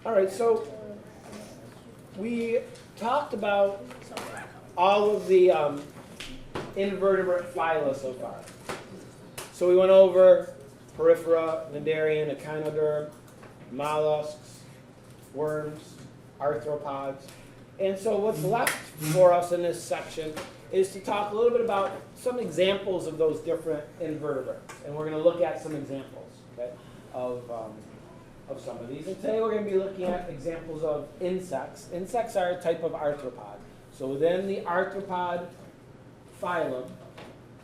All right, so we talked about all of the invertebrate phyla so far. So we went over porifera, cnidarian, echinoderm, mollusks, worms, arthropods. And so what's left for us in this section is to talk a little bit about some examples of those different invertebrates. And we're going to look at some examples, okay, of some of these. And today we're going to be looking at examples of insects. Insects are a type of arthropod. So within the arthropod phylum,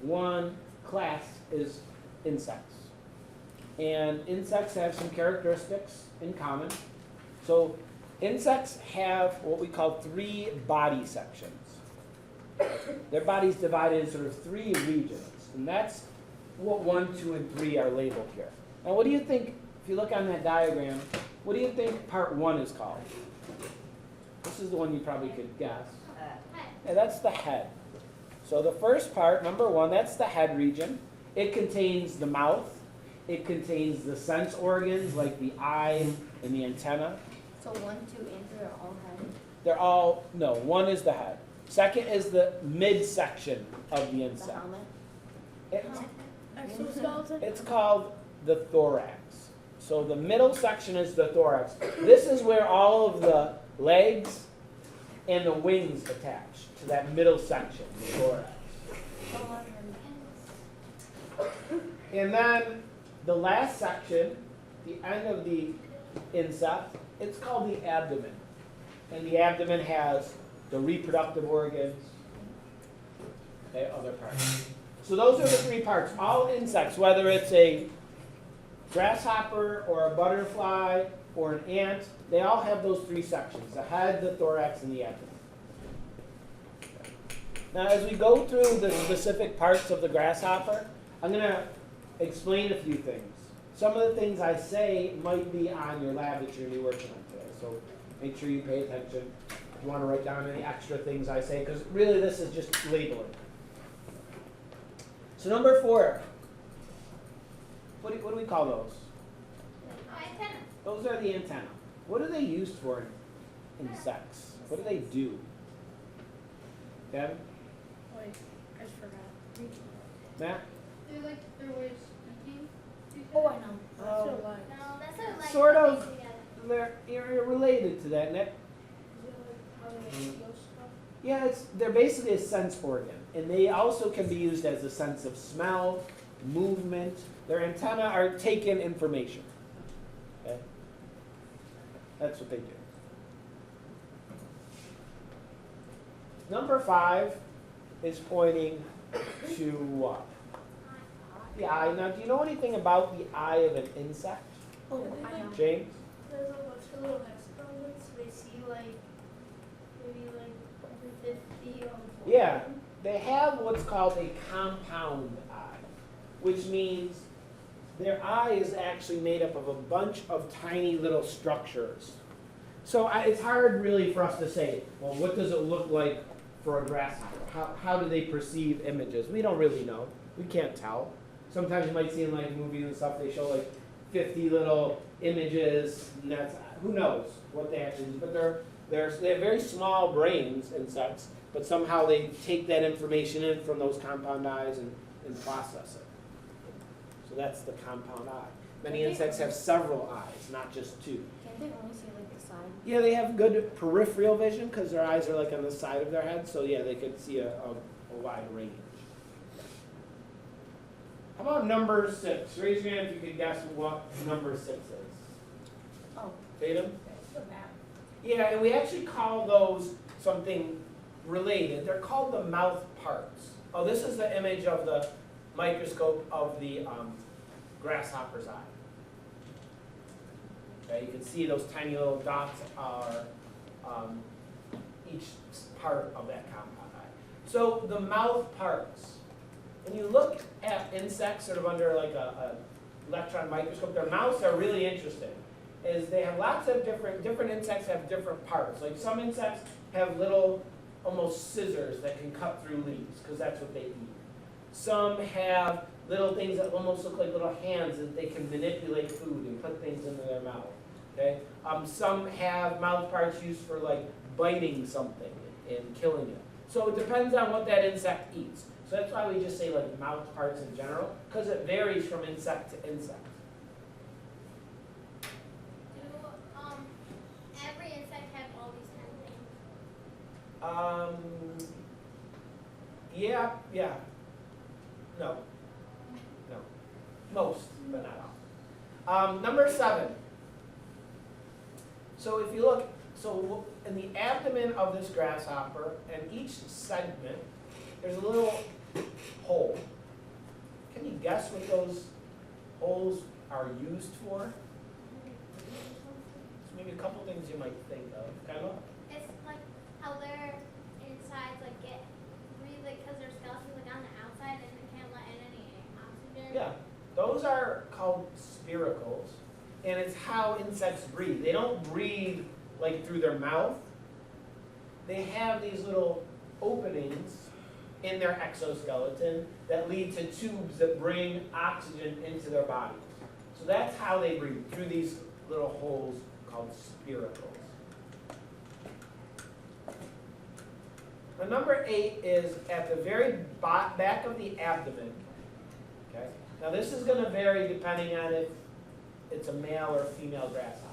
one class is insects. And insects have some characteristics in common. So insects have what we call 3 body sections. Their body's divided in sort of 3 regions. And that's what 1, 2, and 3 are labeled here. Now what do you think, if you look on that diagram, what do you think part 1 is called? This is the one you probably could guess. Yeah, that's the head. So the first part, number 1, that's the head region. It contains the mouth. It contains the sense organs like the eye and the antenna. So 1, 2, and 3 are all head? They're all, no, 1 is the head. Second is the midsection of the insect. The helmet? It's called the thorax. So the middle section is the thorax. This is where all of the legs and the wings attach to that middle section, the thorax. And then the last section, the end of the insect, it's called the abdomen. And the abdomen has the reproductive organs, okay, other parts. So those are the 3 parts. All insects, whether it's a grasshopper or a butterfly or an ant, they all have those 3 sections, the head, the thorax, and the abdomen. Now as we go through the specific parts of the grasshopper, I'm going to explain a few things. Some of the things I say might be on your lab that you're going to be working on today, so make sure you pay attention. If you want to write down any extra things I say, because really this is just labeling. So number 4, what do we call those? Antenna. Those are the antennae. What are they used for in insects? What do they do? Kevin? Wait, I just forgot. Matt? They're like their ways thinking. Oh, I know. Oh. So like, No, that's not like Sort of. together. You're related to that, Nick. how do they feel stuff? Yeah, they're basically a sense organ, and they also can be used as a sense of smell, movement. Their antennae are taking information. Okay? That's what they do. Number 5 is pointing to what? The eye. Now, do you know anything about the eye of an insect? Oh, I know. James? There's a bunch of little experiments they see like maybe like every 50 or 40. Yeah, they have what's called a compound eye, which means their eye is actually made up of a bunch of tiny little structures. So it's hard really for us to say, well, what does it look like for a grasshopper? How do they perceive images? We don't really know. We can't tell. Sometimes you might see in like movies and stuff, they show like 50 little images, and that's, who knows what they actually do. But they have very small brains, insects, but somehow they take that information in from those compound eyes and process it. So that's the compound eye. Many insects have several eyes, not just 2. Can't they only see like the side? Yeah, they have good peripheral vision because their eyes are like on the side of their head, so yeah, they could see a wide range. How about number 6? Raise your hand if you could guess what number 6 is. Oh. Tatum? The map. Yeah, and we actually call those something related. They're called the mouth parts. Oh, this is the image of the microscope of the grasshopper's eye. Okay, you can see those tiny little dots are each part of that compound eye. So the mouth parts. When you look at insects sort of under like a electron microscope, their mouths are really interesting. Is they have lots of different insects have different parts. Like some insects have little almost scissors that can cut through leaves because that's what they eat. Some have little things that almost look like little hands that they can manipulate food and put things into their mouth. Okay? Some have mouth parts used for like biting something and killing it. So it depends on what that insect eats. So that's why we just say like mouth parts in general, because it varies from insect to insect. Do every insect have all these 10 things? Yeah. No. Most, but not all. Number 7. So if you look, so in the abdomen of this grasshopper, and each segment, there's a little hole. Can you guess what those holes are used for? So maybe a couple things you might think of. Kind of. It's like how their insides like get breathe like because their skeletons like on the outside and they can't let in any oxygen. Yeah, those are called spiracles, and it's how insects breathe. They don't breathe like through their mouth. They have these little openings in their exoskeleton that lead to tubes that bring oxygen into their bodies. So that's how they breathe, through these little holes called spiracles. Now, number 8 is at the very back of the abdomen. Okay? Now this is going to vary depending on if it's a male or female grasshopper.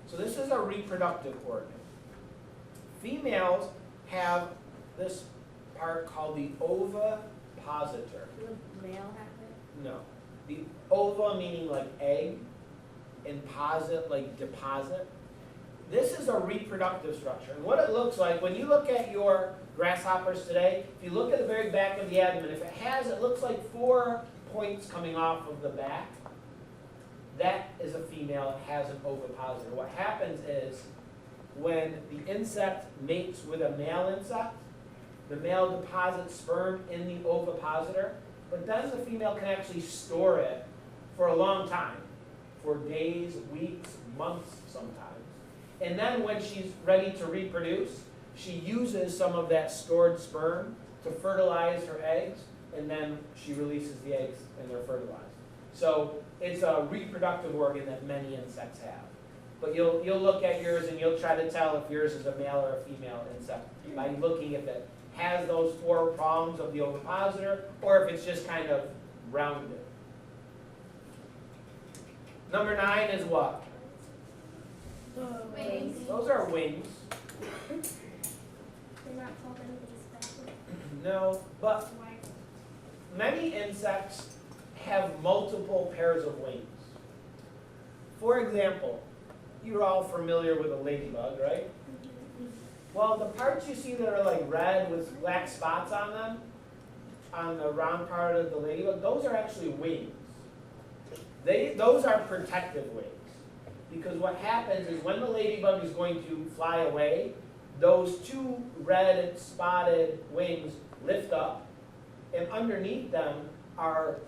So this is a reproductive organ. Females have this part called the ovipositor. Do the male have it? No. The ova meaning like egg, and posit like deposit. This is a reproductive structure. And what it looks like, when you look at your grasshoppers today, if you look at the very back of the abdomen, if it looks like 4 points coming off of the back, that is a female, it has an ovipositor. What happens is, when the insect mates with a male insect, the male deposits sperm in the ovipositor, but then the female can actually store it for a long time, for days, weeks, months sometimes. And then when she's ready to reproduce, she uses some of that stored sperm to fertilize her eggs, and then she releases the eggs and they're fertilized. So it's a reproductive organ that many insects have. But you'll look at yours and you'll try to tell if yours is a male or a female insect by looking if it has those 4 prongs of the ovipositor or if it's just kind of rounded. Number 9 is what? Wings. Those are wings. They're not called anything special. No, but many insects have multiple pairs of wings. For example, you're all familiar with a ladybug, right? Well, the parts you see that are like red with black spots on them, on the round part of the ladybug, those are actually wings. Those are protective wings. Because what happens is when the ladybug is going to fly away, those 2 red spotted wings lift up, and underneath them are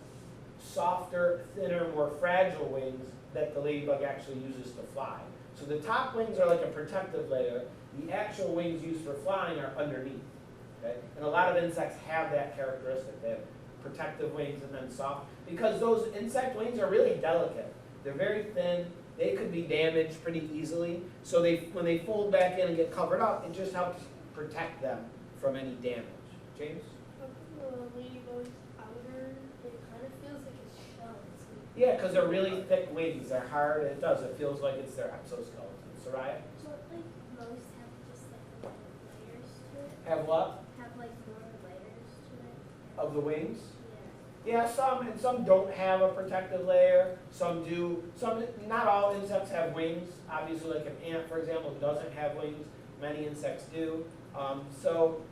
softer, thinner, more fragile wings that the ladybug actually uses to fly. So the top wings are like a protective layer. The actual wings used for flying are underneath. Okay? And a lot of insects have that characteristic. They have protective wings and then soft. Because those insect wings are really delicate. They're very thin. They could be damaged pretty easily. So when they fold back in and get covered up, it just helps protect them from any damage. James? Ladybug's outer, it kind of feels like it's shells. Yeah, because they're really thick wings. They're hard. It does. It feels like it's their exoskeleton. Soraya? Don't like most have just like layers to it? Have what? Have like more layers to it? Of the wings? Yeah. Yeah, some don't have a protective layer. Some do. Not all insects have wings. Obviously, like an ant, for example, doesn't have wings. Many insects do. So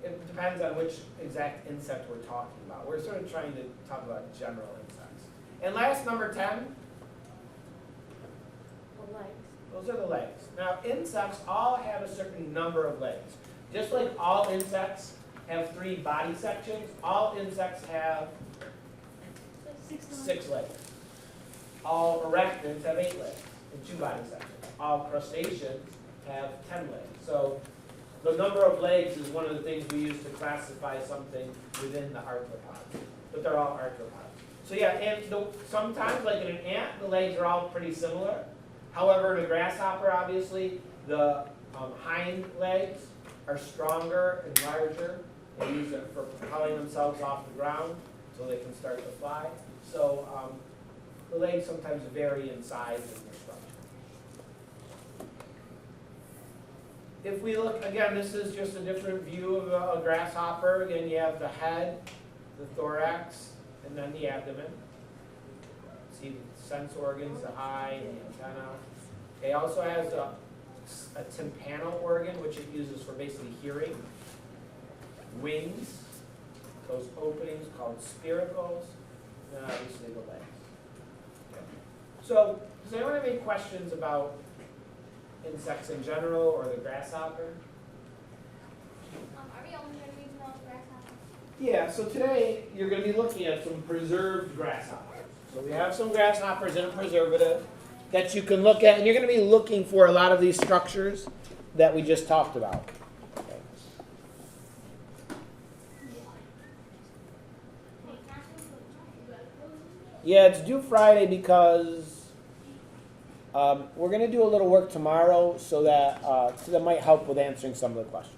it depends on which exact insect we're talking about. We're sort of trying to talk about general insects. And last, number 10. The legs. Those are the legs. Now, insects all have a certain number of legs. Just like all insects have 3 body sections, all insects have 6 legs. All arachnids have 8 legs and 2 body sections. All crustaceans have 10 legs. So the number of legs is one of the things we use to classify something within the arthropods. But they're all arthropods. So yeah, and sometimes, like in an ant, the legs are all pretty similar. However, in a grasshopper, obviously, the hind legs are stronger and larger. They use it for propelling themselves off the ground so they can start to fly. So the legs sometimes vary in size and their structure. If we look, again, this is just a different view of a grasshopper. Again, you have the head, the thorax, and then the abdomen. See the sense organs, the eye, and the antenna. It also has a tympanal organ, which it uses for basically hearing. Wings, those openings called spiracles, and then obviously the legs. Okay. So, does anyone have any questions about insects in general or the grasshopper? Are we only going to read about grasshoppers? Yeah, so today you're going to be looking at some preserved grasshoppers. So we have some grasshoppers in a preservative that you can look at, and you're going to be looking for a lot of these structures that we just talked about. Okay. Yeah, it's due Friday because we're going to do a little work tomorrow so that might help with answering some of the questions.